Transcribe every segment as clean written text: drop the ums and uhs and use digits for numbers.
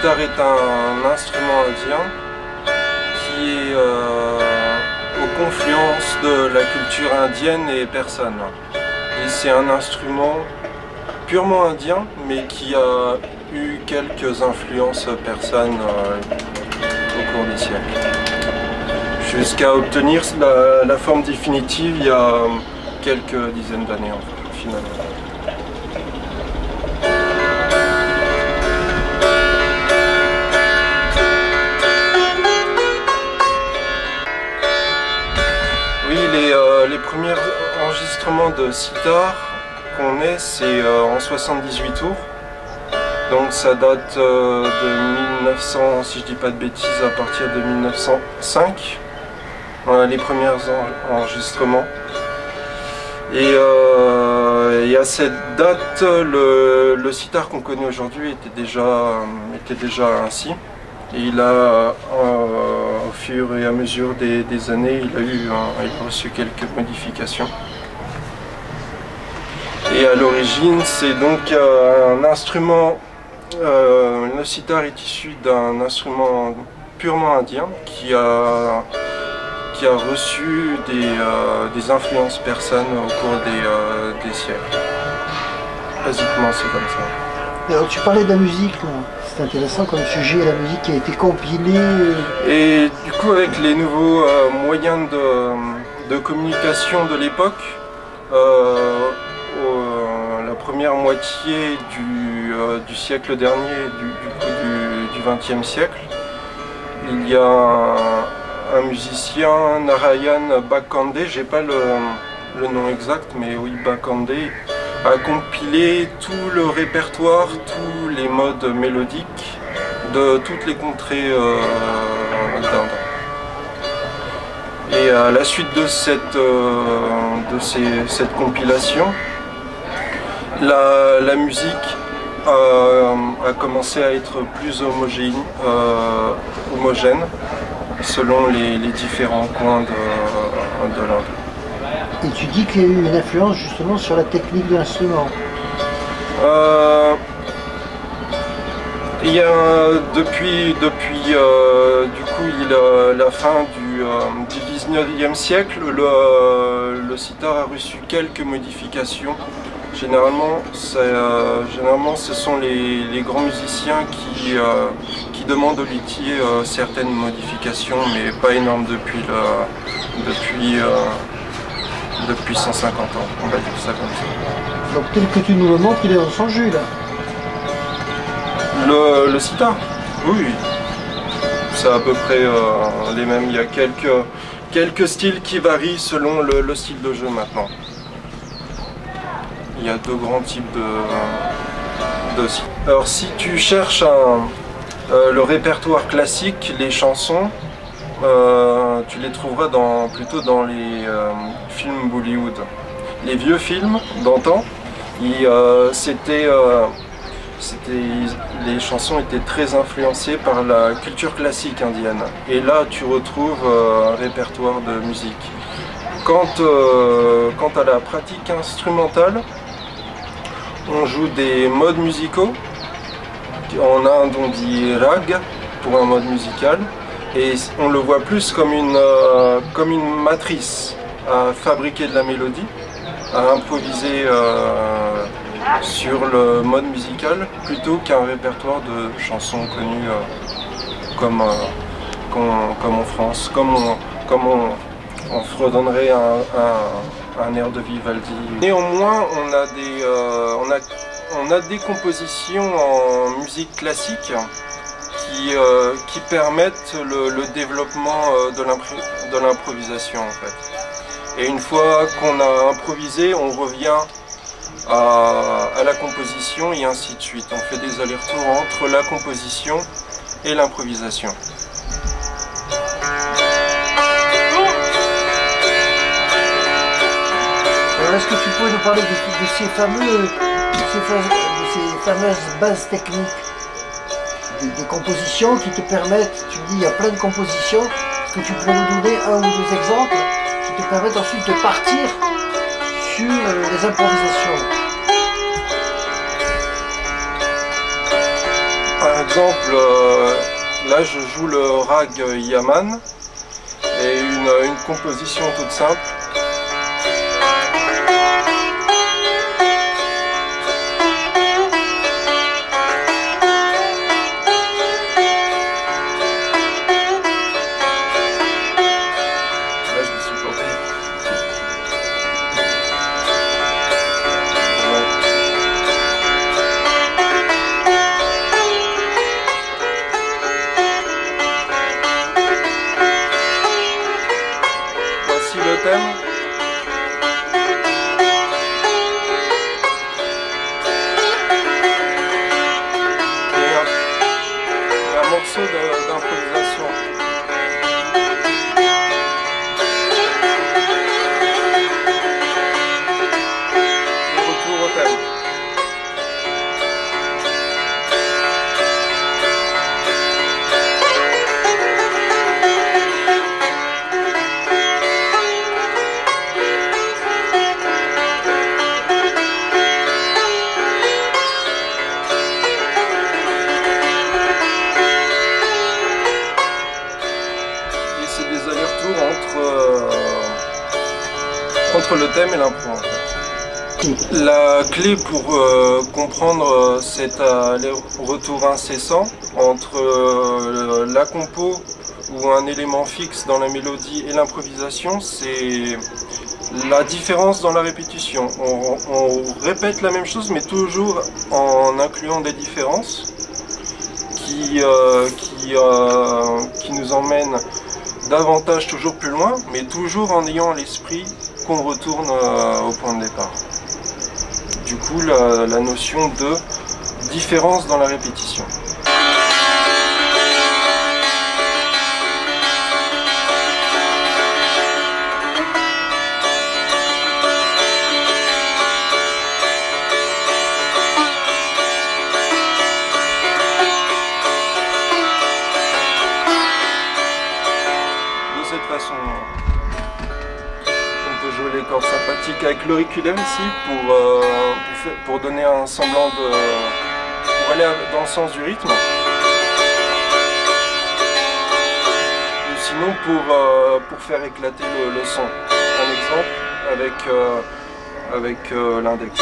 sitar est un instrument indien qui est aux confluences de la culture indienne et persane. Et c'est un instrument purement indien, mais qui a eu quelques influences persanes au cours des siècles. Jusqu'à obtenir la forme définitive il y a quelques dizaines d'années, finalement. Oui, les premiers enregistrements de sitar qu'on ait, c'est en 78 tours. Donc ça date de 1900, si je dis pas de bêtises, à partir de 1905. Voilà les premiers enregistrements. Et à cette date, le sitar qu'on connaît aujourd'hui était déjà ainsi. Et il a, au fur et à mesure des années, il a reçu quelques modifications. Et à l'origine, c'est donc un instrument, le sitar est issu d'un instrument purement indien qui a reçu des influences persanes au cours des siècles. Basiquement, c'est comme ça. Alors, tu parlais de la musique, c'est intéressant comme sujet, la musique qui a été compilée. Et du coup, avec les nouveaux moyens de communication de l'époque, la première moitié du siècle dernier, du XXe siècle, il y a un musicien, Narayan Bhakhande, j'ai pas le nom exact, mais oui, Bhakhande, a compilé tout le répertoire, tous les modes mélodiques de toutes les contrées d'Inde. Et à la suite de cette compilation, la musique a commencé à être plus homogène selon les différents coins de l'Inde. Et tu dis qu'il y a eu une influence justement sur la technique de l'instrument. Il y a depuis du coup la fin du 19e siècle, le sitar a reçu quelques modifications. Généralement, ce sont les grands musiciens qui demandent au luthier certaines modifications, mais pas énormes depuis 150 ans, on va dire ça comme ça. Donc tel que tu nous le montres, il est dans son jus là. Le sitar, oui. C'est à peu près les mêmes. Il y a quelques styles qui varient selon le style de jeu maintenant. Il y a deux grands types de sitar. Alors si tu cherches le répertoire classique, les chansons, tu les trouveras plutôt dans les films Bollywood. Les vieux films d'antan, les chansons étaient très influencées par la culture classique indienne. Et là, tu retrouves un répertoire de musique. Quant à la pratique instrumentale, on joue des modes musicaux. En Inde, on dit rag pour un mode musical. Et on le voit plus comme une matrice à fabriquer de la mélodie, à improviser sur le mode musical, plutôt qu'un répertoire de chansons connues comme en France, comme on fredonnerait un air de Vivaldi. Néanmoins, on a des compositions en musique classique qui permettent le développement de l'improvisation en fait. Et une fois qu'on a improvisé, on revient à la composition et ainsi de suite. On fait des allers-retours entre la composition et l'improvisation. Alors est-ce que tu pourrais nous parler de ces fameuses bases techniques, des compositions qui te permettent, tu dis il y a plein de compositions, est-ce que tu pourrais nous donner un ou deux exemples qui te permettent ensuite de partir sur les improvisations? Par exemple, là je joue le rag Yaman et une composition toute simple. Là je me suis planté. Voici le thème. Et un morceau d'improvisation. Et retour au thème. C'est des allers-retours entre le thème et l'impro en fait. La clé pour comprendre cet aller-retour incessant entre la compo ou un élément fixe dans la mélodie et l'improvisation, c'est la différence dans la répétition. On répète la même chose mais toujours en incluant des différences qui nous emmènent davantage toujours plus loin, mais toujours en ayant à l'esprit qu'on retourne au point de départ. Du coup, la notion de différence dans la répétition. De cette façon, on peut jouer les cordes sympathiques avec l'auriculaire ici pour donner un semblant de... pour aller dans le sens du rythme. Ou sinon pour faire éclater le son. Un exemple avec l'index.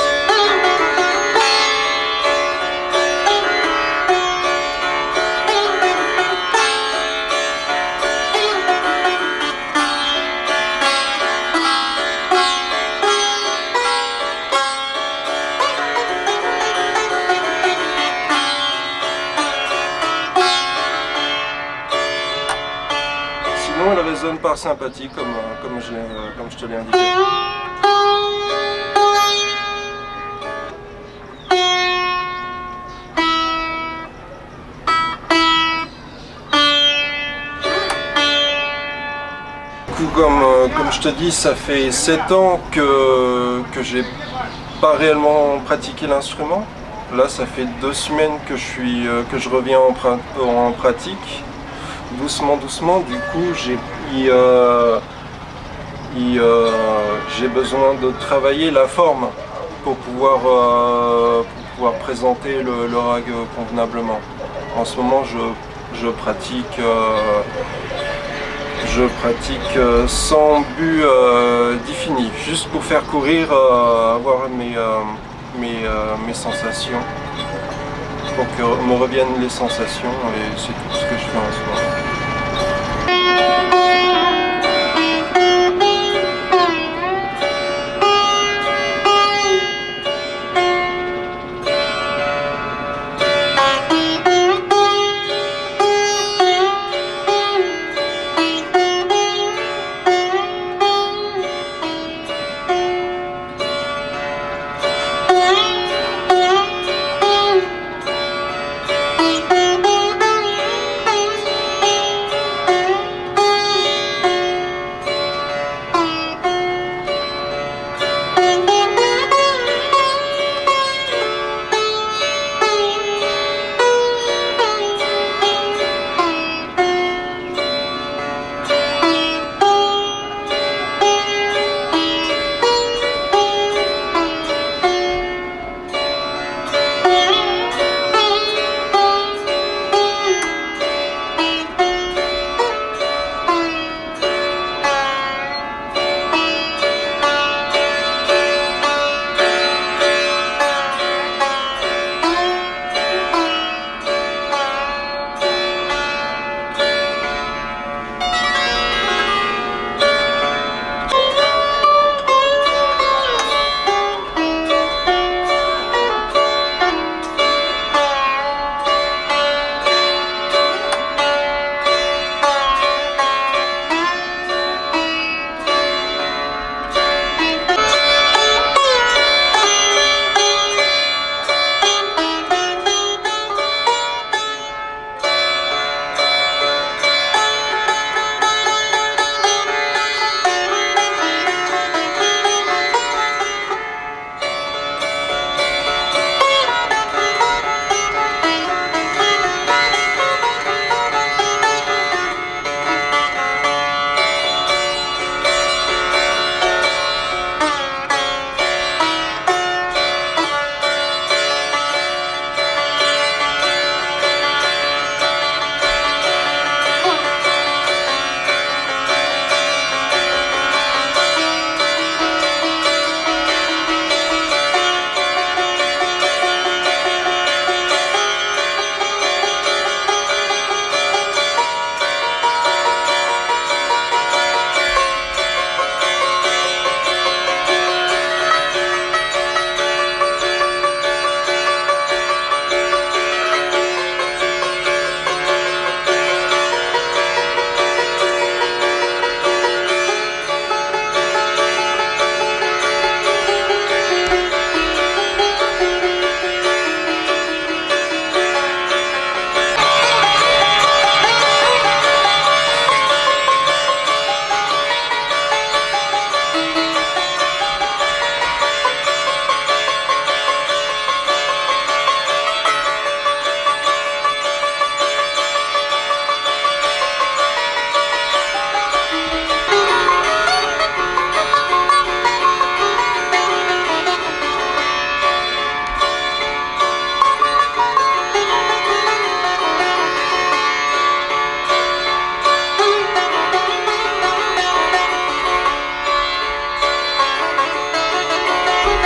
Sinon, elle résonne par sympathie, comme je te l'ai indiqué. Du coup, comme je te dis, ça fait 7 ans que j'ai pas réellement pratiqué l'instrument. Là, ça fait 2 semaines que je reviens en pratique. Doucement, du coup, j'ai besoin de travailler la forme pour pouvoir présenter le rag convenablement. En ce moment, je pratique sans but défini, juste pour faire courir, avoir mes sensations, pour que me reviennent les sensations, et c'est tout ce que je fais en ce moment.